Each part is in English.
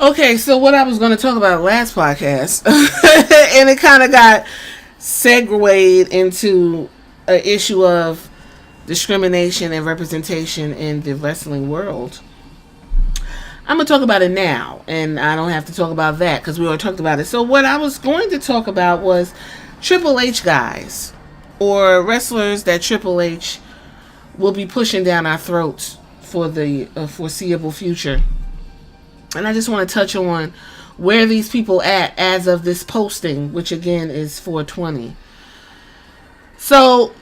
Okay, so what I was going to talk about last podcast, and it kind of got segued into an issue of discrimination and representation in the wrestling world. I'm gonna talk about it now, and I don't have to talk about that because we already talked about it. So what I was going to talk about was Triple H guys or wrestlers that Triple H will be pushing down our throats for the foreseeable future. And I just want to touch on where these people at as of this posting, which again is 420. So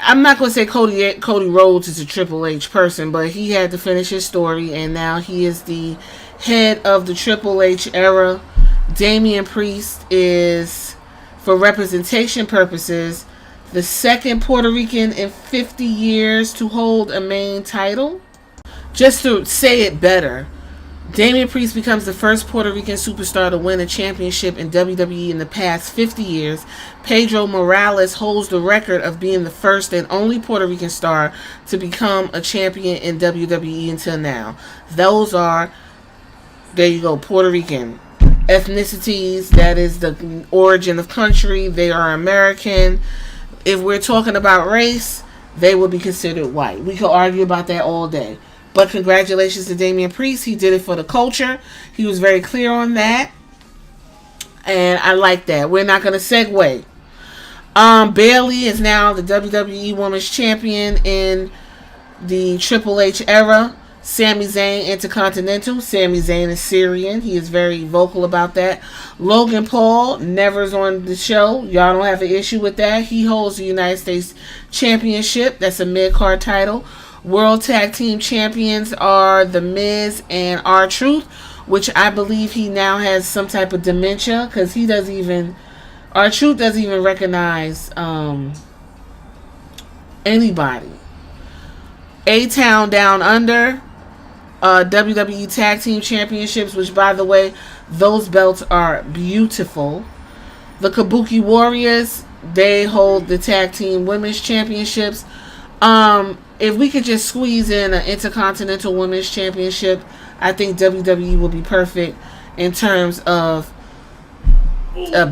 I'm not going to say Cody Rhodes is a Triple H person, but he had to finish his story, and now he is the head of the Triple H era. Damian Priest is, for representation purposes, the second Puerto Rican in 50 years to hold a main title. Just to say it better, Damian Priest becomes the first Puerto Rican superstar to win a championship in WWE in the past 50 years. Pedro Morales holds the record of being the first and only Puerto Rican star to become a champion in WWE until now. Those are, there you go, Puerto Rican ethnicities. That is the origin of country. They are American. If we're talking about race, they will be considered white. We could argue about that all day. But congratulations to Damian Priest. He did it for the culture. He was very clear on that. And I like that. We're not going to segue. Bayley is now the WWE Women's Champion in the Triple H era. Sami Zayn Intercontinental. Sami Zayn is Syrian. He is very vocal about that. Logan Paul never's on the show. Y'all don't have an issue with that. He holds the United States Championship. That's a mid-card title. World Tag Team Champions are The Miz and R-Truth, which I believe he now has some type of dementia because he doesn't even, R-Truth doesn't even recognize anybody. A-Town Down Under, WWE Tag Team Championships, which by the way, those belts are beautiful. The Kabuki Warriors, they hold the Tag Team Women's Championships. If we could just squeeze in an Intercontinental Women's Championship, I think WWE will be perfect in terms of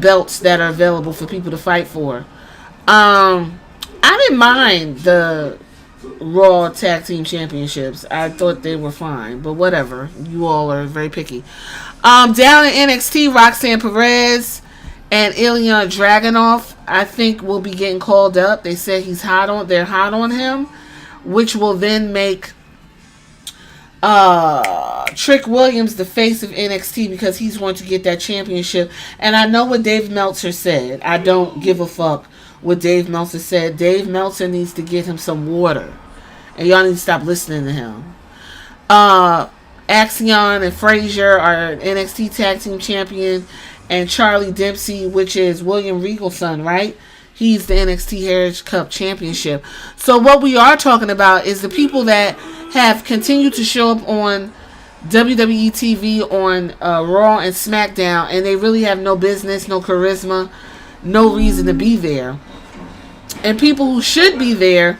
belts that are available for people to fight for. I didn't mind the Raw Tag Team Championships. I thought they were fine, but whatever. You all are very picky. Down in NXT, Roxanne Perez and Ilya Dragunov, I think, will be getting called up. They said they're hot on him, which will then make Trick Williams the face of NXT because he's going to get that championship. And I know what Dave Meltzer said. I don't give a fuck what Dave Meltzer said. Dave Meltzer needs to get him some water. And y'all need to stop listening to him. Axiom and Frazier are NXT Tag Team Champion. And Charlie Dempsey, which is William Regal's son, right? He's the NXT Heritage Cup Championship. So what we are talking about is the people that have continued to show up on WWE TV on Raw and SmackDown, and they really have no business, no charisma, no reason to be there. And people who should be there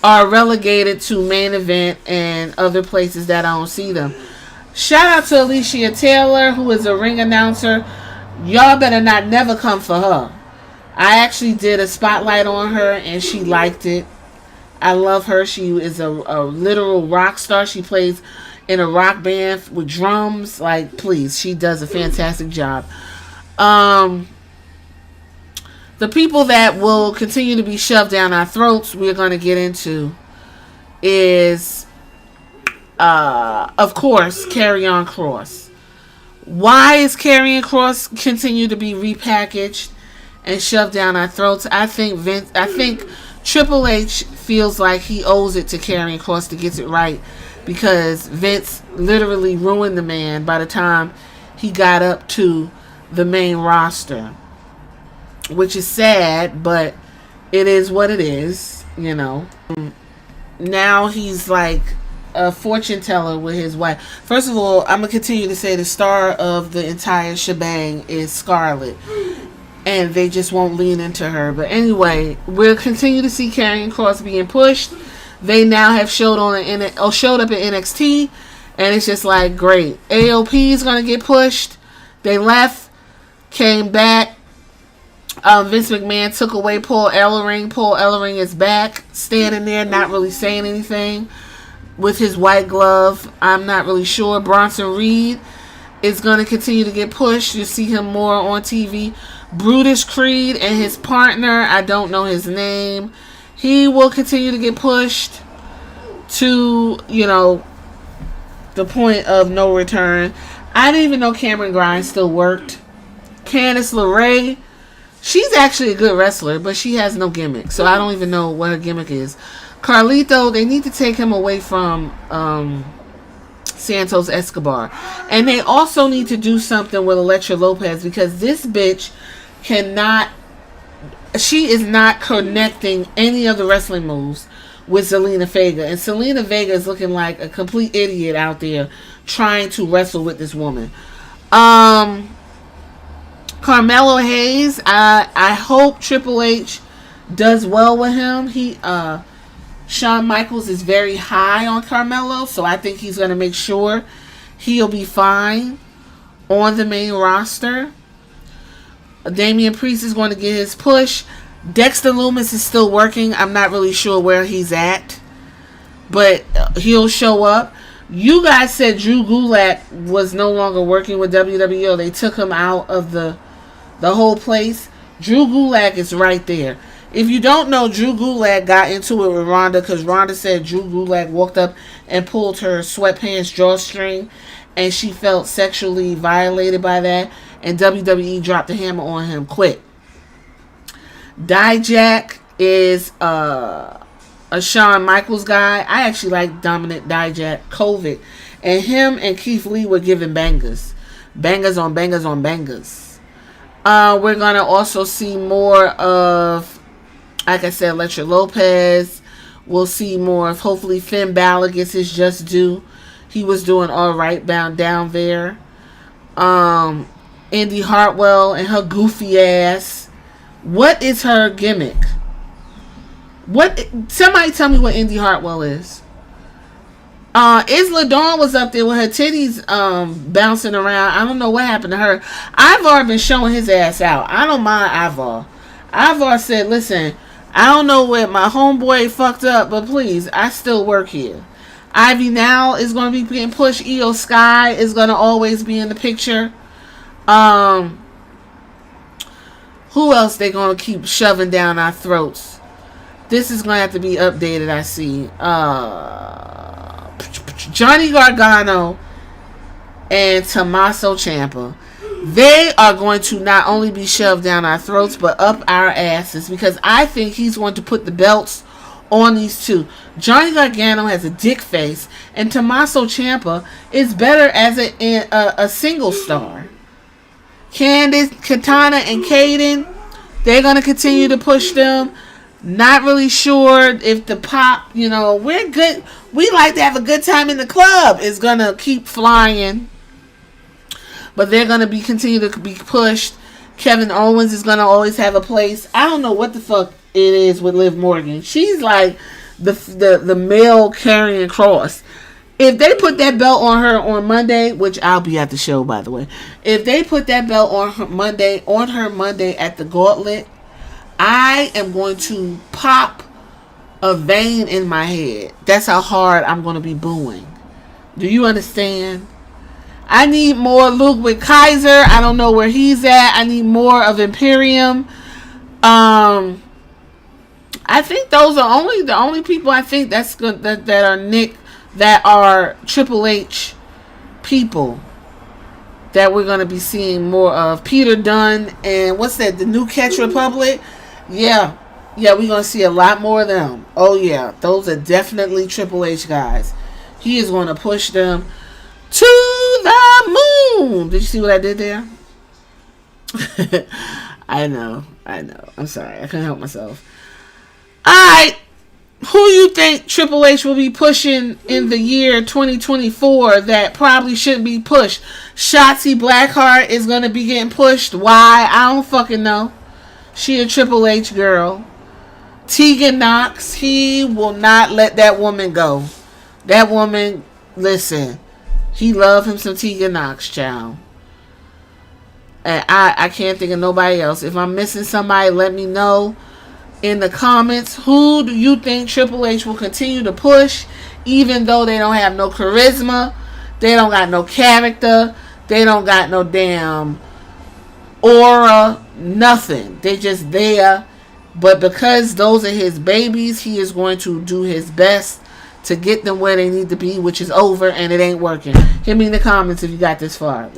are relegated to main event and other places that I don't see them. Shout out to Alicia Taylor, who is a ring announcer. Y'all better not never come for her. I actually did a spotlight on her and she liked it. I love her. She is a literal rock star. She plays in a rock band with drums. Like, please, she does a fantastic job. The people that will continue to be shoved down our throats, we're going to get into, is, of course, Karrion Kross. Why is Karrion Kross continue to be repackaged and shoved down our throats? I think Triple H feels like he owes it to Karrion Kross to get it right because Vince literally ruined the man by the time he got up to the main roster, which is sad, but it is what it is, you know. Now he's like a fortune teller with his wife. First of all, I'm gonna continue to say the star of the entire shebang is Scarlett, and they just won't lean into her. But anyway, we'll continue to see Karrion Kross being pushed. They now have showed up at NXT, And it's just like, great. AOP is going to get pushed. They left, came back. Vince McMahon took away Paul Ellering. Paul Ellering is back, standing there, not really saying anything with his white glove. I'm not really sure. Bronson Reed is going to continue to get pushed. You see him more on TV. Brutus Creed and his partner, I don't know his name, he will continue to get pushed to, the point of no return. I didn't even know Cameron Grimes still worked. Candice LeRae, she's actually a good wrestler, but she has no gimmick, so I don't even know what her gimmick is. Carlito, they need to take him away from Santos Escobar. And they also need to do something with Elektra Lopez, because this bitch she is not connecting any of the wrestling moves with Zelina Vega. And Zelina Vega is looking like a complete idiot out there trying to wrestle with this woman. Carmelo Hayes, I hope Triple H does well with him. Shawn Michaels is very high on Carmelo, so I think he's going to make sure he'll be fine on the main roster. Damian Priest is going to get his push. Dexter Lumis is still working. I'm not really sure where he's at, but he'll show up. You guys said Drew Gulak was no longer working with WWE. They took him out of the whole place. Drew Gulak is right there. If you don't know, Drew Gulak got into it with Ronda because Ronda said Drew Gulak walked up and pulled her sweatpants drawstring, and she felt sexually violated by that, and WWE dropped the hammer on him quick. Dijak is a Shawn Michaels guy. I actually like Dominic Dijak, COVID, and him and Keith Lee were giving bangers. Bangers on bangers on bangers. We're going to also see more of, like I said, Elektra Lopez. We'll see more of, hopefully, Finn Balor gets his just due. He was doing all right down there. Indy Hartwell and her goofy ass. What is her gimmick? Somebody tell me what Indy Hartwell is. Isla Dawn was up there with her titties bouncing around. I don't know what happened to her. Ivar been showing his ass out. I don't mind Ivar. Ivar said, listen, I don't know where my homeboy fucked up, but please, I still work here. Ivy now is going to be getting pushed. Io Sky is going to always be in the picture. Who else they going to keep shoving down our throats? This is going to have to be updated, I see. Johnny Gargano and Tommaso Ciampa. They are going to not only be shoved down our throats, but up our asses, because I think he's going to put the belts on these two. Johnny Gargano has a dick face, and Tommaso Ciampa is better as a single star. Candice, Katana, and Kaden, they're going to continue to push them. Not really sure if the pop, we're good. We like to have a good time in the club is going to keep flying. But they're going to continue to be pushed. Kevin Owens is going to always have a place. I don't know what the fuck it is with Liv Morgan. She's like the male carrying cross. If they put that belt on her on Monday, which I'll be at the show, by the way. If they put that belt on her Monday at the Gauntlet, I am going to pop a vein in my head. That's how hard I'm going to be booing. Do you understand? I need more Ludwig Kaiser. I don't know where he's at. I need more of Imperium. I think those are the only people I think that's good that are Nick, that are Triple H people that we're going to be seeing more of. Peter Dunne and what's that? The New Catch Republic. Yeah, we're going to see a lot more of them. Oh yeah, those are definitely Triple H guys. He is going to push them to the moon. Did you see what I did there? I know. I'm sorry. I couldn't help myself. Alright. Who you think Triple H will be pushing in the year 2024 that probably shouldn't be pushed? Shotzi Blackheart is going to be getting pushed. Why? I don't fucking know. She a Triple H girl. Tegan Knox, he will not let that woman go. That woman, listen, He love him some Tegan Knox, child. And I can't think of nobody else. If I'm missing somebody, let me know in the comments. Who do you think Triple H will continue to push, even though they don't have no charisma, they don't got no character, they don't got no damn aura, nothing. They just there. But because those are his babies, he is going to do his best to get them where they need to be, which is over, and it ain't working. Hit me in the comments if you got this far.